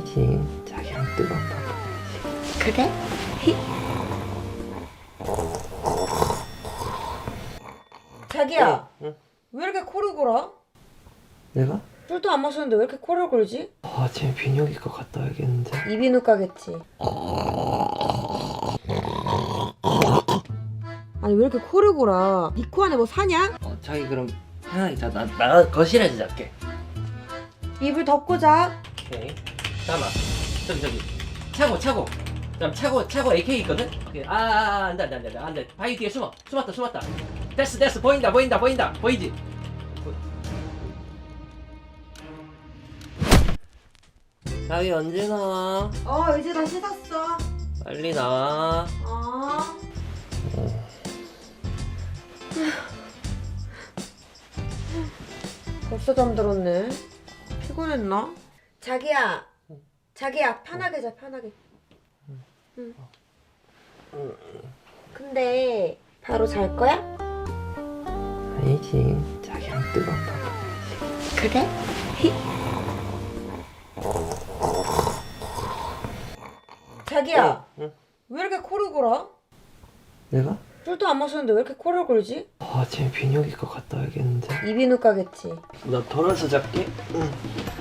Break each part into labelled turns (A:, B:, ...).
A: 아니지. 자기랑 뜨겁다.
B: 그래? 자기야,
A: 응?
B: 왜 이렇게 코를 골아?
A: 내가?
B: 술도 안 마셨는데 왜 이렇게 코를 골지?
A: 지금 비뇨기과 갔다 와야겠는데.
B: 이비인후 가겠지. 아니 왜 이렇게 코를 골아? 네 코 안에 뭐 사냐?
A: 자기 그럼 편하게 자. 나 거실에서 잘게.
B: 이불 덮고 자.
A: 오케이. 잠깐만. 저기. 차고. 그럼 차고 AK 있거든? 오케이. 안 돼. 바위 뒤에 숨었다. 됐어. 보인다. 보이지? 자기 언제 나와?
B: 이제 다 씻었어.
A: 빨리 나와.
B: 벌써 잠들었네. 피곤했나? 자기야, 편하게 자, 편하게. 응. 근데 바로 잘 거야?
A: 아니지. 자기랑 뜨겁다.
B: 그래? 자기야,
A: 응?
B: 왜 이렇게 코를 골아?
A: 내가?
B: 술도 안 마셨는데 왜 이렇게 코를 골지?
A: 지금 비뇨기과 갔다 와야겠는데.
B: 이비인후 가겠지.
A: 나 돌아서 잘게.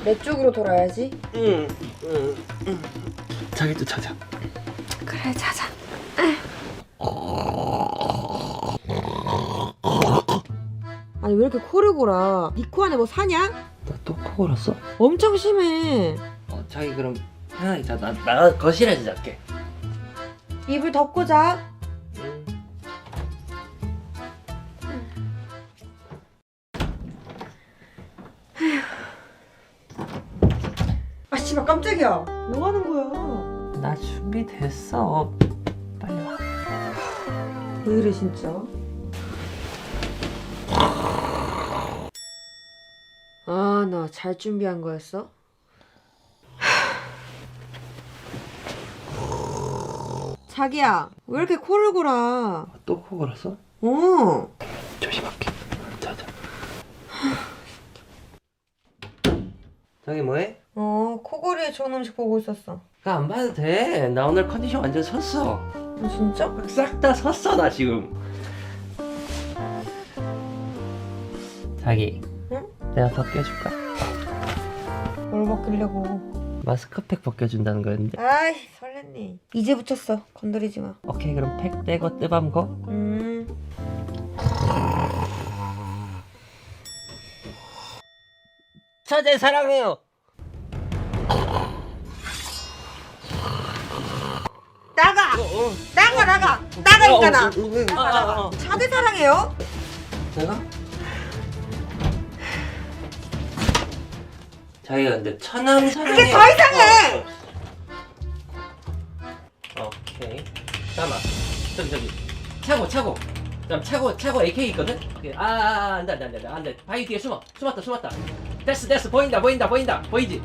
B: 내 쪽으로 돌아야지.
A: 응. 자기도 자자.
B: 그래, 자자. 아니 왜 이렇게 코를 골아? 네 코 안에 뭐 사냐?
A: 나 또 코 골았어?
B: 엄청 심해.
A: 자기 그럼 편하게 자. 나 거실에서 잘게.
B: 이불 덮고 자.
A: 응.
B: 아 씨발 깜짝이야. 뭐 하는 거야?
A: 나 준비됐어. 빨리 와.
B: 왜 이래 진짜? 아, 나 잘 준비한 거였어? 자기야, 왜 이렇게 코를 골아?
A: 또 코 골았어? 조심할게. 자자. 자기 뭐해?
B: 코골이에 좋은 음식 보고 있었어.
A: 안 봐도 돼. 나 오늘 컨디션 완전 섰어.
B: 진짜?
A: 싹 다 섰어 나 지금. 자기.
B: 응?
A: 내가 벗겨줄까?
B: 뭘 먹으려고?
A: 마스크팩 벗겨준다는 거였는데.
B: 아이, 설렜네. 이제 붙였어. 건드리지 마.
A: 오케이 그럼 팩 떼고 뜨밤고. 처제 사랑해요.
B: 나가 인간아. 나가. 차대 사랑해요?
A: 내가? 자기가 근데 천남 사랑해.
B: 그게 더 이상해.
A: 오케이. 잠깐만. 저기. 차고. 그럼 차고 AK 있거든? 오케이. 안 돼. 바위 뒤에 숨었다. 됐어. 보인다. 보이지?